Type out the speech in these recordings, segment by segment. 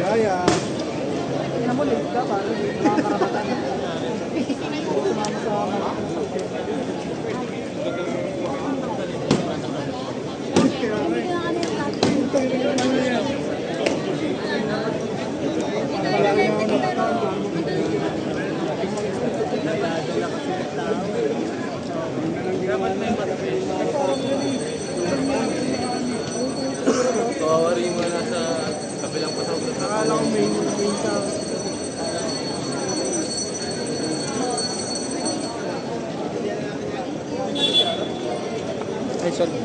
Ligaya. Tingnan mo, late ka, parang mga karapatan. Sumama sa mga. Kawarin mo na sa kabilang pasok. Akala ko main sa... Ay, sorry.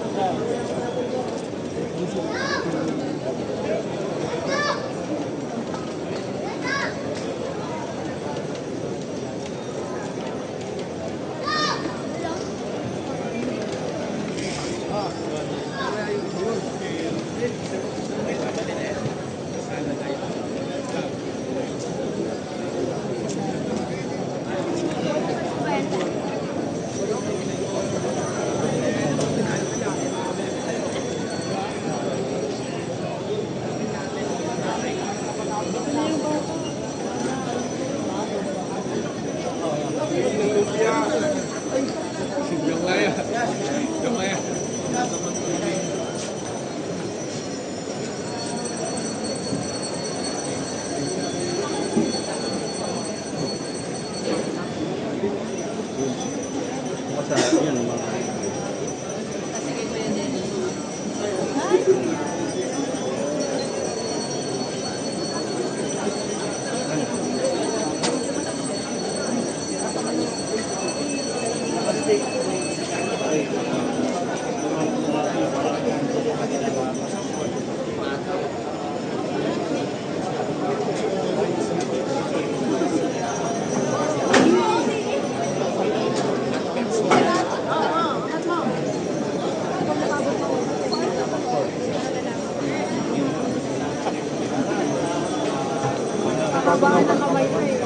Bakit ang kamay ko eh?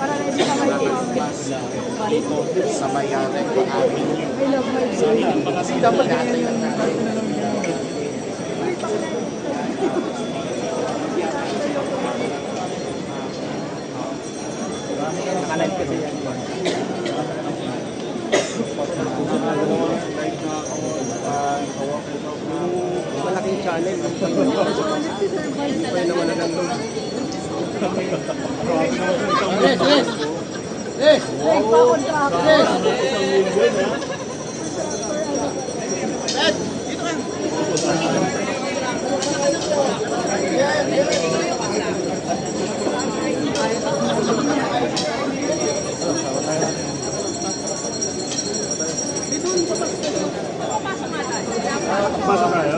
Para ready kamay ko. Sa may ating pag-amin. I love my baby. Dapat ganyan yung... Nakalive kasi yan. Malaking channel. May naman na nandun. Yes, yes! Yes! Ay, pa-contract. Yes! Pasok tayo?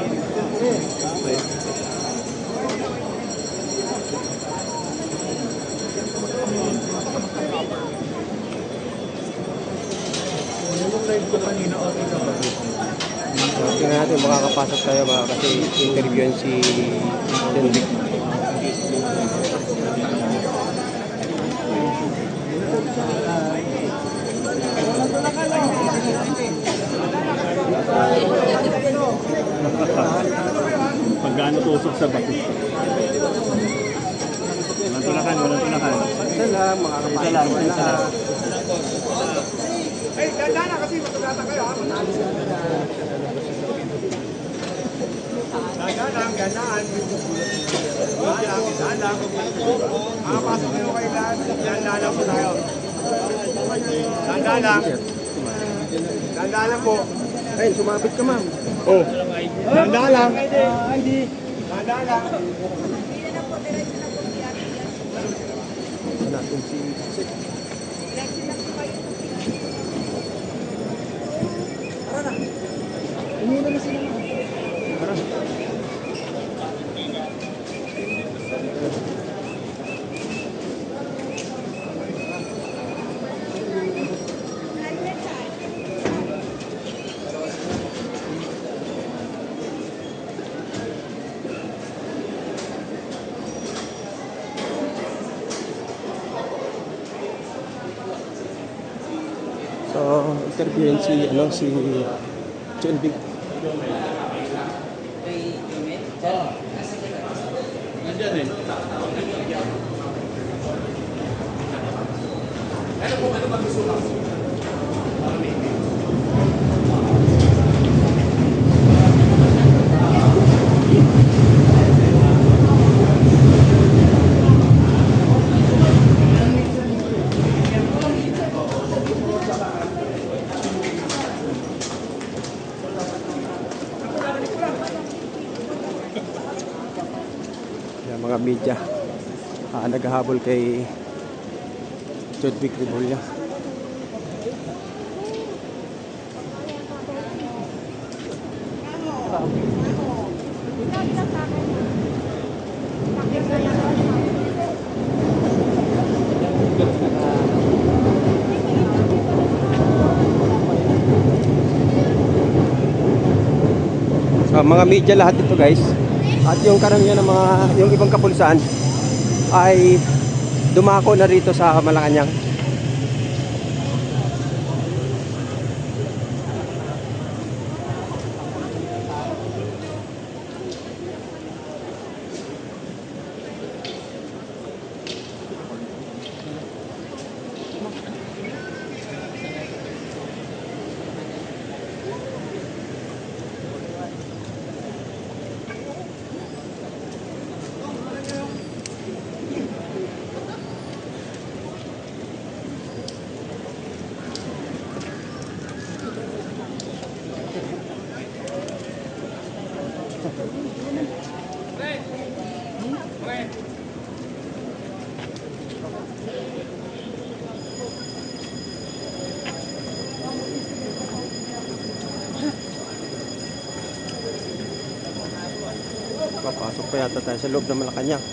Tingnan natin makakapasok tayo ba kasi interviewin si Henrik. Pagkano tusok sa bato? Walang tulakan, walang tulakan. Isa lang, makakapasok na lahat. Ay, ganda na kasi matugatan kayo ha. Gandaan, gandaan. Gandaan. Makapasok kayo kay lahat. Gandaan lang po tayo. Gandaan lang. Gandaan lang po. Ayun, sumapit ka ma'am. Oh. Gandaan lang. ID. Gandaan lang. Natin si Sik. Umina na sila. Tara. So, interviewin si John Vic. Nandiyan eh. Yan, mga media. Naghahabol kay Jodwick Rebulya. So, mga media lahat ito guys. At yung karamihan ng yung ibang kapulisan ay dumako na rito sa Malacanang. Papasok pa yata tayo sa loob ng Malacanang.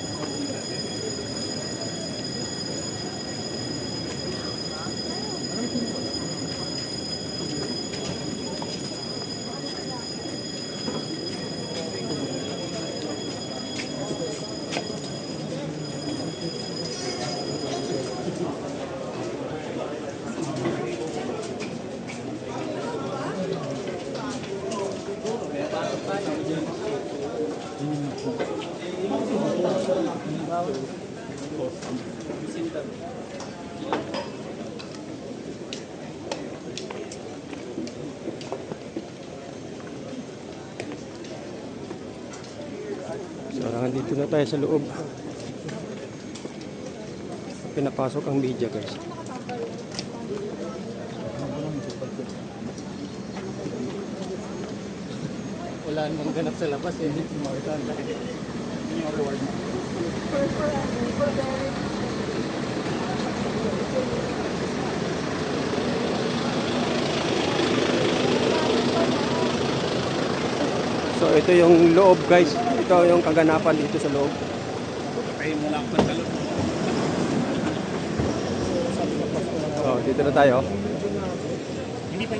So, nandito na tayo sa loob. Pinapasok ang media guys. Wala namang ganap sa labas eh. Martan. Yung award. So, ito yung loob guys. Ito yung kaganapan dito sa loob. Kayo mo lang sa loob. So, dito na tayo. Hindi pa.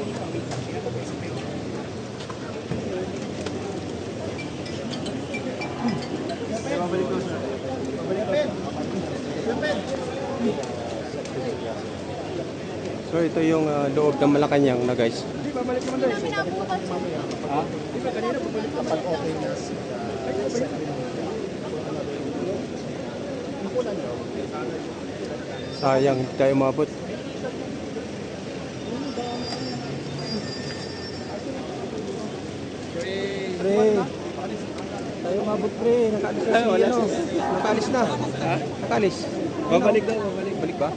So, ito yung loob ng Malacanang na guys. Babalik naman tayo. Ha? Di ba kanina babalik kapag okay na si... Sayang, hindi tayo umabot. Pre, tayo umabot pre. Nakaalis na si ano. Nakaalis na. Ha? Nakaalis. Babalik daw, babalik. Balik ba?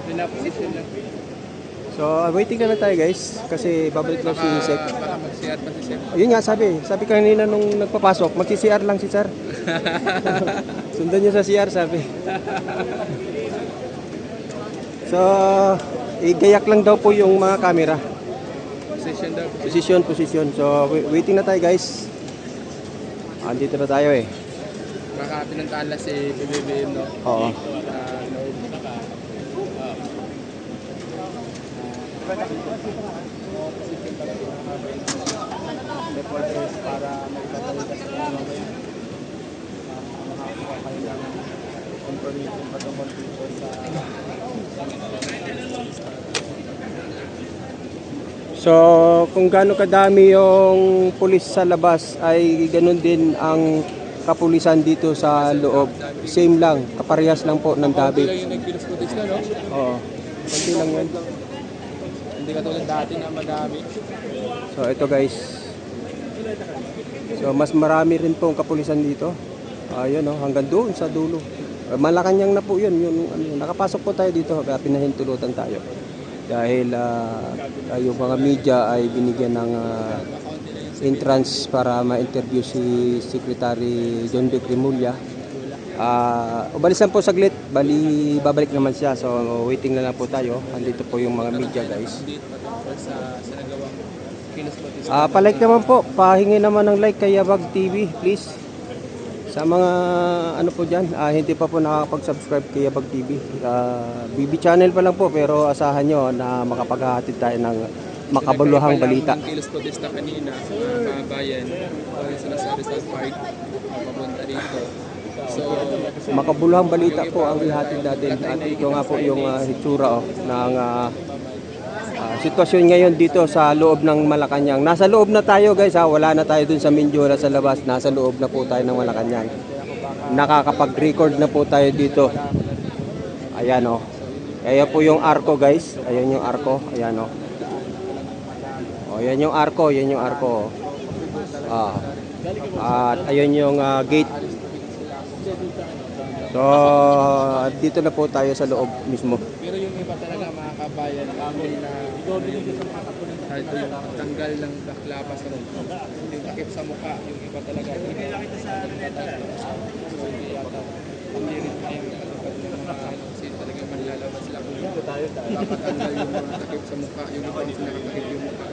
Pinaposition lang. So, waiting na lang tayo guys. Kasi babalik daw si Sek. Baka mag-CR pa si Sek. Ayun nga sabi kanina nung nagpapasok, magsi-CR lang si Sir. Sundan niyo sa CR sabi. So, igayak lang daw po yung mga camera. Position daw. Position. So, waiting na tayo guys. Andito na tayo eh. Baka pinuntahan lang si BBM, no? Oo. Loob. Reporters para magtatalitas ng mga bayan. Makakuha kayo ng information patungkol dito sa So, kung gaano kadami yung pulis sa labas ay ganun din ang kapulisan dito sa loob. Same lang, kaparehas lang po ng Konti lang dabi. yung nagkilos protest na, no? Oo. Konti lang yun. Hindi katulad dati na madami. So, ito guys. So, mas marami rin po ang kapulisan dito. Ayun hanggang doon sa dulo. Malacanang na po yun. Nakapasok po tayo dito kaya pinahintulutan tayo. Dahil yung mga media ay binigyan ng entrance para ma-interview si Secretary John Vic Remulla. Ubalisan po saglit, babalik naman siya. So waiting na lang po tayo. Andito po yung mga media guys. Sa nagawang kilos protest. Pa-like naman po, pahingi naman ng like kay Yabag TV, please. Sa mga ano po dyan, hindi pa po nakakapag-subscribe kay Yabag TV. BB channel pa lang po pero asahan nyo na makapaghahatid tayo ng makabuluhang balita. Yung kilos protesta kanina sa mga kabayan, kaya sila sa Rizal Park, papunta rito. So, Makabuluhang balita po ang ihatid natin at ito nga po yung hitsura ng sitwasyon ngayon dito sa loob ng Malacanang. Nasa loob na tayo guys wala na tayo dun sa Mindoro sa labas, nasa loob na po tayo ng Malacanang. Nakakapag-record na po tayo dito. Ayan Ayan po yung arko guys, ayan yung arko, ayan yan yung arko, yan yung arko. At ayun yung gate. So, dito na po tayo sa loob mismo. pero yung iba talaga mga kabayan, kami na kahit yung tanggal ng bakla pa sa yung takip sa mukha, yung iba talaga. So, hindi yata, hindi rin tayo katapad ng mga kasi talagang manlalabas sila kung papatanggal yung mga takip sa mukha, yung iba kasi nakatakip yung mukha.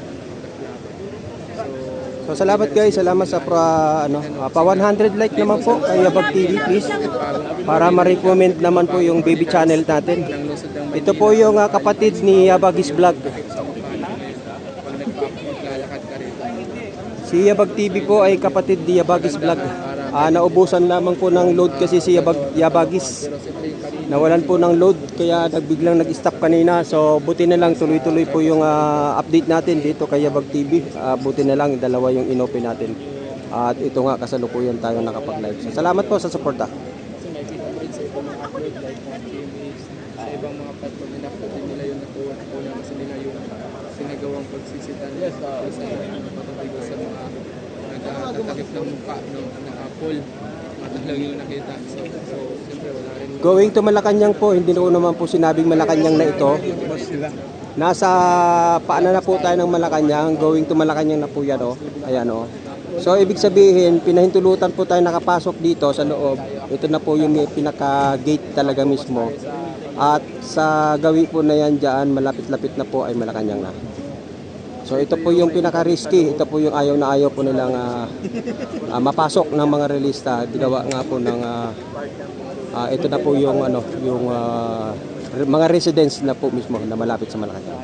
So, salamat guys, salamat sa pa 100 like naman po kay Yabag TV please. Para ma-recommend naman po yung baby channel natin. Ito po yung kapatid ni Yabagis Vlog. Si Yabag TV po ay kapatid ni Yabagis Vlog. Naubusan lamang po ng load kasi si Yabagis. Nawalan po ng load kaya biglang nag-stop kanina. So buti na lang tuloy-tuloy po yung update natin dito kay Yabag TV. Buti na lang dalawa yung inopen natin. At ito nga kasalukuyan tayo nakapag-live. So salamat po sa suporta. Kasi may kita mo rin sa ibang mga upload like mga GMAs, sa ibang mga platform na upload din nila yung nakuha kasi nila yung sinagawang pagsisitan sa patutuloy sa mga nagtatakip ng mukha ng Apple. Matalang yung nakita. So siyempre wala rin. Going to Malacanang po, hindi ko naman po sinabing Malacanang na ito. Nasa paanan na po tayo ng Malacanang, going to Malacanang na po yan Ayan So ibig sabihin, pinahintulutan po tayo nakapasok dito sa loob. Ito na po yung pinaka-gate talaga mismo. At sa gawi po na yan dyan, malapit-lapit na po ay Malacanang na. So ito po yung pinaka-risky, ito po yung ayaw na ayaw po nilang mapasok ng mga relista. Ginawa nga po ng ito na po yung mga residents na po mismo na malapit sa Malacanang.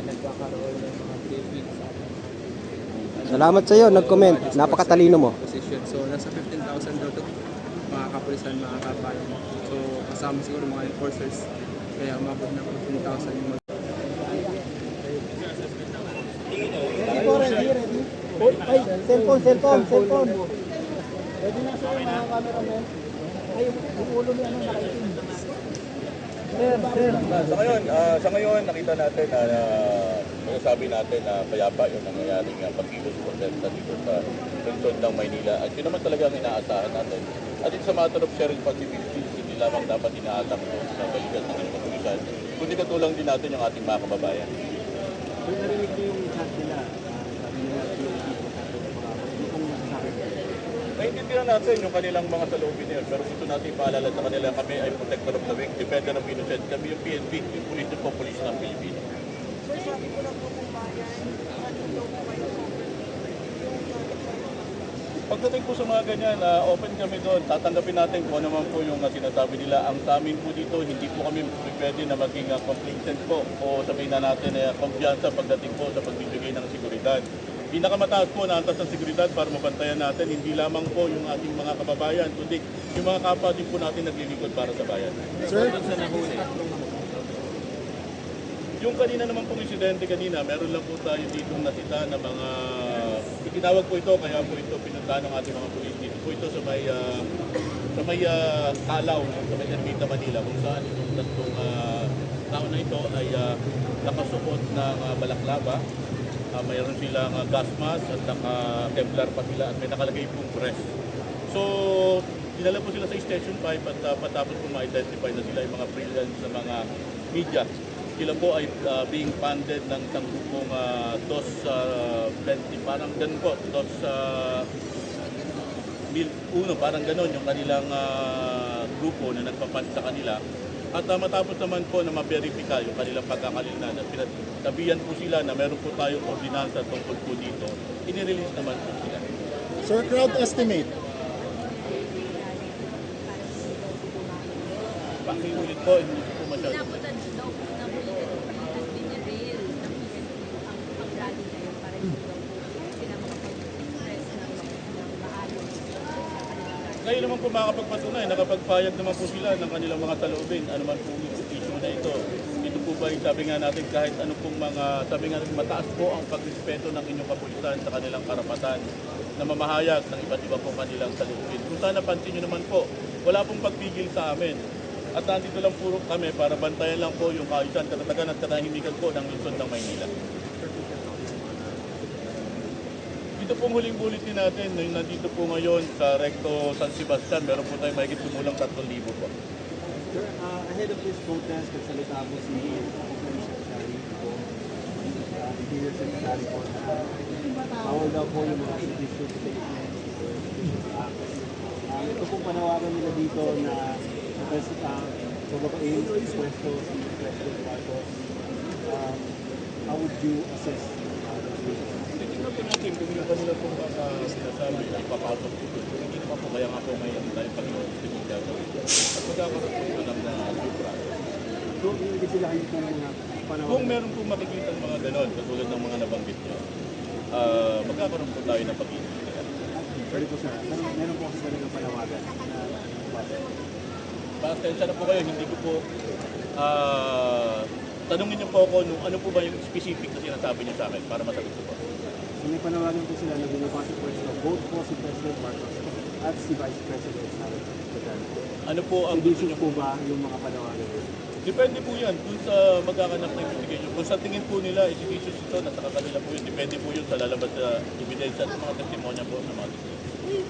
Salamat sa iyo, nag-comment. Napakatalino mo. Position. So nasa 15,000 daw to mga kapulisan, mga kabayan. So kasama siguro mga enforcers. Kaya umabot ng 15,000 yung Ay, cellphone. Pwede na sa mga cameraman. Ay, yung ulo ni nakaitim. Sir. Sa ngayon, nakita natin na masasabi natin na payapa yung nangyayaring pagkilos protesta dito sa lungsod ng Maynila. At yun naman talaga ang inaasahan natin. At it's a matter of sharing responsibilities, hindi lamang dapat inaatak sa balikat ng kapulisan, kundi katulang din natin yung ating mga kababayan. Kung narinig niyo yung chat nila, sabi nila Naintindihan natin yung kanilang mga saloobin nila, pero gusto natin ipaalala sa kanila kami ay protector of the weak, defender of innocent, kami yung PNP, yung Police po, Police ng Pilipinas. Pagdating po sa mga ganyan, open kami doon, tatanggapin natin kung ano man po yung sinasabi nila. Ang sa amin po dito, hindi po kami pwede na maging complacent po o sabihin na natin kumpiyansa pagdating po sa pagbibigay ng seguridad. Pinakamataas po na antas ng seguridad para mabantayan natin, hindi lamang po yung ating mga kababayan, kundi yung mga kapwa din po natin naglilingkod para sa bayan. Sir, sa nahuli. Yung kanina naman pong insidente kanina, meron lang po tayo dito nasita na mga, itinawag po ito, kaya po ito pinuntahan ng ating mga pulis dito po ito sa may Talaw, sa may Ermita, Manila, kung saan itong tatlong tao na ito ay nakasuot ng balaklava. Mayroon silang gas mask at naka-Kevlar pa sila at may nakalagay pong press. So, dinala po sila sa Station 5 at patapos po ma-identify na sila yung mga freelance sa mga media. Sila po ay being funded ng isang grupong DOS 20, parang ganun po, DOS 1, parang ganun yung kanilang grupo na nagpapand sa kanila. At matapos naman po na ma-verify yung kanilang pagkakalinanan at pinatabihan po sila na meron po tayong ordinansa tungkol po dito, inirelease naman po sila. Sir, crowd estimate. Pakiulit po, hindi po masyado. Pinapunta daw po na bulitin at binirail ng PNP ang pag-rally na yun para hindi daw po sila makapag-express ng maayos sa kanilang. Ngayon naman po makakapagpatunay, nakapagpayag naman po sila ng kanilang mga saloobin, ano man po yung issue na ito. Ito po ba yung sabi nga natin kahit ano pong mga, sabi nga natin mataas po ang pagrespeto ng inyong kapulisan sa kanilang karapatan na mamahayag ng iba't iba po kanilang saloobin. Kung sana pansin nyo naman po, wala pong pagpigil sa amin. At nandito lang puro kami para bantayan lang po yung kaayusan, katatagan at katahimikan po ng lungsod ng Maynila. Ito pong huling bulletin natin, nandito po ngayon sa Recto San Sebastian, meron po tayong mahigit kumulang 3,000 po. Sir, ahead of this protest, nagsalita po si Police Secretary po, Interior Secretary po, na bawal daw po yung mga seditious statements. Ito pong panawagan nila dito na bababain yung pwesto si President Marcos. How would you assess this? Tingnan po natin kung yung kanila pong sinasabi na ipapasok po doon. Kung hindi naman po, kaya nga po may tayong pag-iwag at magkakaroon po ng due process. So, hindi sila kayo po mga panawagan? Kung meron po makikita ng mga ganon, katulad ng mga nabanggit nyo, magkakaroon po tayo ng pag-iwag. Sorry po sir, meron po kasi talagang panawagan na Pasensya na po kayo, hindi ko po, tanungin niyo po ako ano po ba yung specific na sinasabi niyo sa akin para masagot ko po. So, may panawagan po sila na binabasa po sila both po si President Marcos at si Vice President Sara Duterte. Ano po ang gusto Seditious niyo po ba yung mga panawagan? Depende po yan dun sa magkakanap ng investigation. Kung sa tingin po nila, seditious ito, nasa kanila po yun. Depende po yun sa lalabas na ebidensya at mga testimonya po sa mga testigo.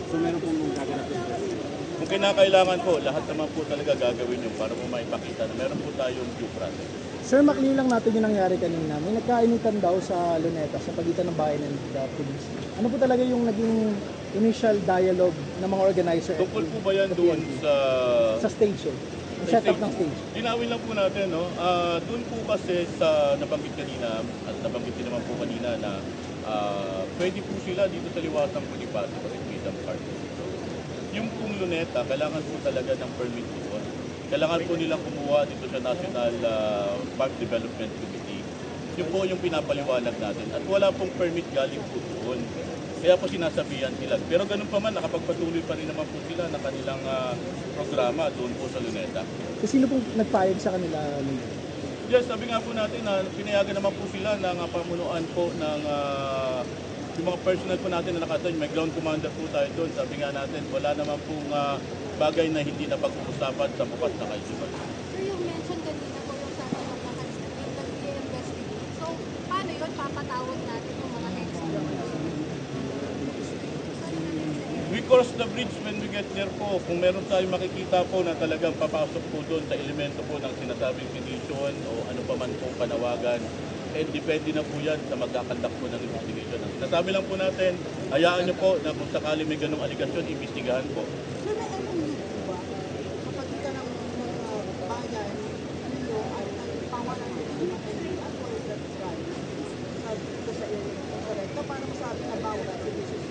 So meron pong gaganap ng investigation? Kung kinakailangan po, lahat naman po talaga gagawin yun para po maipakita na meron po tayong due process. Sir, makli lang natin yung nangyari kanina. May nagkainitan daw sa Luneta sa pagitan ng bayan and the police. Ano po talaga yung naging initial dialogue ng mga organizer? Tungkol po ba yan doon sa stage eh? Yung setup ng stage. Linawin lang po natin, no? Doon po kasi sa nabanggit kanina, at nabanggit din naman po kanina na pwede po sila dito sa liwasang Bonifacio kasi Freedom Park. Yung pong Luneta, kailangan po talaga ng permit doon. Kailangan po nilang kumuha dito sa National Park Development Committee. Yun po yung pinapaliwanag natin. At wala pong permit galing po doon. Kaya po sinasabihan sila. Pero ganun pa man, nakapagpatuloy pa rin naman po sila na kanilang programa doon po sa Luneta. So, sino pong nagpayag sa kanila? Yes, sabi nga po natin na pinayagan naman po sila ng pamunuan po ng yung mga personnel po natin na nakataon. May ground commander po tayo doon. Sabi nga natin, wala naman pong bagay na hindi na pag-uusapan sa bukas na kaisipan. Sir, yung mention kanina po yung sa mga nag-i-investigate. So, paano yun? Papatawag natin yung mga heads? We cross the bridge when we get there po. Kung meron tayo makikita po na talagang papasok po doon sa elemento po ng sinasabing sedition o ano pa man pong panawagan, depende na po yan sa magkakandak po ng investigation. Sinasabi lang po natin, hayaan nyo po na kung sakali may ganong aligasyon, imbestigahan po. Sir, may MOU po ba? Kapag ka ng mga bayan, dito ay nagpawalan ng mga kaibigan for that right. Sabi ko sa iyo, correct, para masabi na bawal at seditious.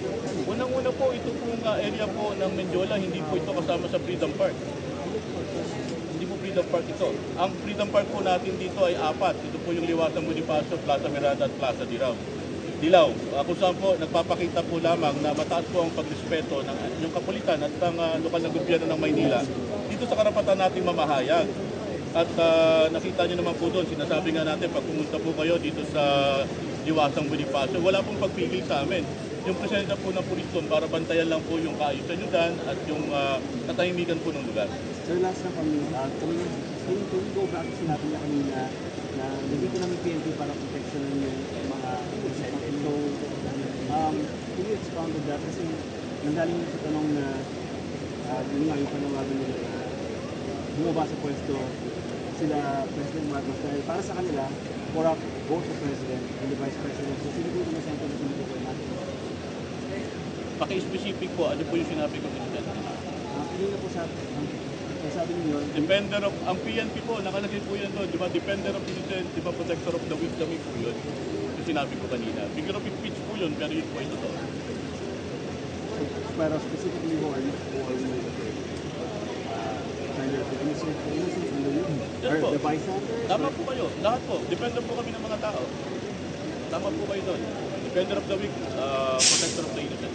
Unang-una po, ito pong area po ng Mendiola, hindi po ito kasama sa Freedom Park. Hindi po Freedom Park ito. Ang Freedom Park po natin dito ay 4. Ito po yung Liwasang Bonifacio, Plaza Miranda at Plaza Dilaw. Kung saan po, nagpapakita po lamang na mataas po ang pagrespeto ng yung kapulitan at ng lokal na gobyerno ng Maynila dito sa karapatan nating mamahayag. At nakita nyo naman po doon, sinasabi nga natin, pag pumunta po kayo dito sa Diwasang Bonifacio, wala pong pagpigil sa amin. Yung presensya po ng pulis doon para bantayan lang po yung kaayusan nyo dyan at yung katahimikan po ng lugar. Sir, last na kami, can we go back to sinabi niya kanina na nandito namin PNP para proteksyonan yung mga presente. So, can you expound on that? Kasi nanggaling sa tanong na yun nga yung panawagan nila na bumaba sa pwesto sila President Marcos dahil para sa kanila, corrupt both the President and the Vice President. So, sino po yung masento na sinutukoy natin? Paki-specific po, ano po yung sinabi ko dito? Kanina po sabi niyo, Defender of, ang PNP po, nakalagay po yan doon, di ba? Defender of innocent, di ba? Protector of the weak, dami po yun. Yung sinabi ko kanina. Figure of speech po yun, pero yun po ito to. pero specifically who are you referring to? Defender of the innocent and the weak? Yes Or po. the bystander? Tama po kayo. Lahat po. Defender po kami ng mga tao. Tama po kayo doon. Defender of the weak, protector of the innocent.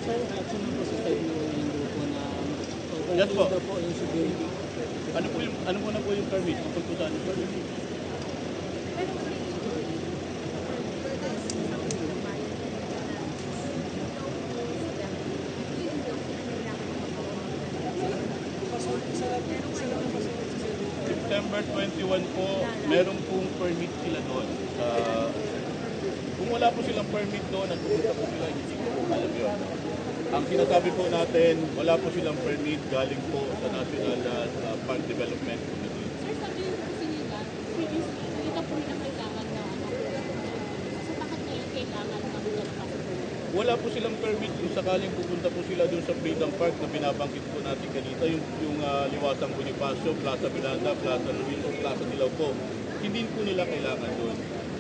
Sir, action po sa side mo yung grupo na Yes po. po yung security. Ano po na po yung permit? Tungkol po saan yung permit? September 21 po, meron pong permit sila doon. Kung wala po silang permit doon at pumunta po sila, hindi ko po alam yun. Ang sinasabi po natin, wala po silang permit galing po sa National Park Development Committee. Sir, sabi yung kasi nila, previously, nakita po nila kailangan na so bakit ngayon kailangan na Wala po silang permit kung sakaling pupunta po sila doon sa Freedom Park na binabanggit po natin kanina, yung Liwasang Bonifacio, Plaza Miranda, Plaza Luis, Plaza Dilaw po. Hindi po nila kailangan doon.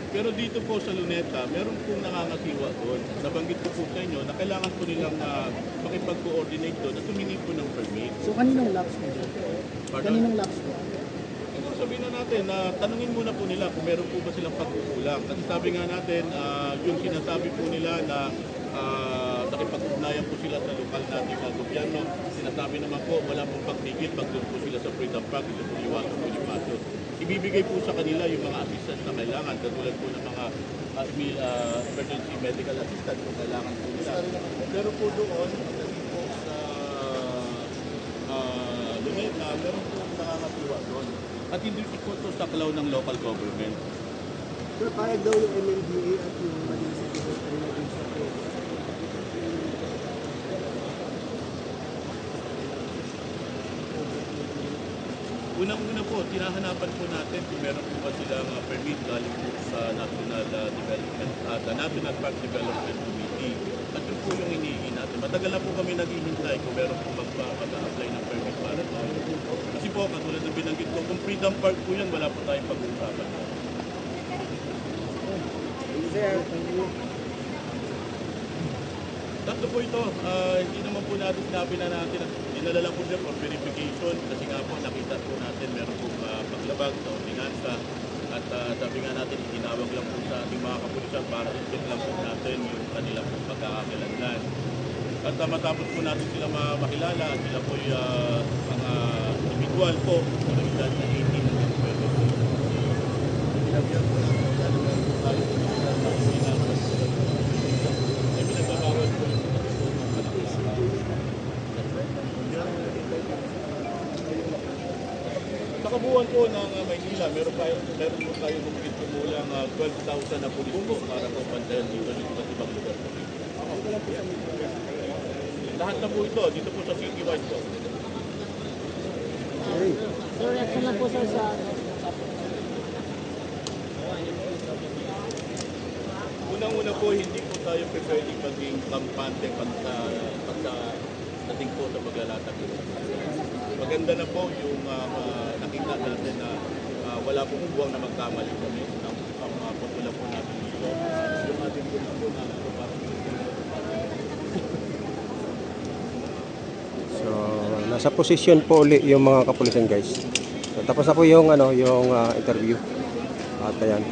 Pero dito po sa Luneta, meron pong nangangasiwa doon. Nabanggit ko po sa inyo na kailangan po nilang makipag-coordinate doon at humingi po ng permit. So kaninong laps mo? Pardon? Kaninong laps mo? Siguro sabihin na natin na tanungin muna po nila kung meron po ba silang pagkukulang. Kasi sabi nga natin, yung sinasabi po nila na nakipag-ugnayan po sila sa lokal nating gobyerno. Sinasabi naman po, wala pong pagtigil pag doon po sila sa Freedom Park, ito po Liwasang Bonifacio. Ibibigay po sa kanila yung mga assistance na kailangan, katulad po ng mga emergency medical assistance kung kailangan po nila. Pero po doon, kasi po sa Luneta, meron po nakakatiwa doon. At hindi po ito sa klaw ng local government. Sir, payag daw yung MMDA at yung maging secretary na din sa Unang-una po, tinahanapan po natin kung meron po ba silang permit galing po sa National National Park Development Committee. At yun po yung hinihingi natin. Matagal na po kami naghihintay kung meron po mag-apply ng permit para po. Kasi po, katulad ng binanggit ko, kung Freedom Park po yan, wala po tayong pag-uusapan. Tatlo po ito, hindi naman po natin sinabi na natin, dinala lang po siya for verification kasi nga po nakita po natin meron po paglabag sa ordinansa at sabi nga natin itinawag lang po sa ating mga kapulisan para i-check lang po natin yung kanilang pagkakakilanlan. At matapos po natin sila makilala at sila po yung mga individual po sa edad na 18 hanggang 20. Pinagyan po natin tayo sa kabuuan po ng Maynila, meron po tayo bumigit kumulang 12,000 na pulis po para po pantayan dito sa ibang lugar po. Lahat na po ito, dito po sa citywide po. So reaction lang po sir sa Unang-una po, hindi po tayo pwedeng maging kampante pagka dating po sa paglalatag. Maganda na po yung nakita natin na wala pong buwang na magkamali kami. Ang pagkula po natin dito, yung ating pulis po na So, nasa posisyon po uli yung mga kapulisan guys. So, tapos na po yung interview. At ayan.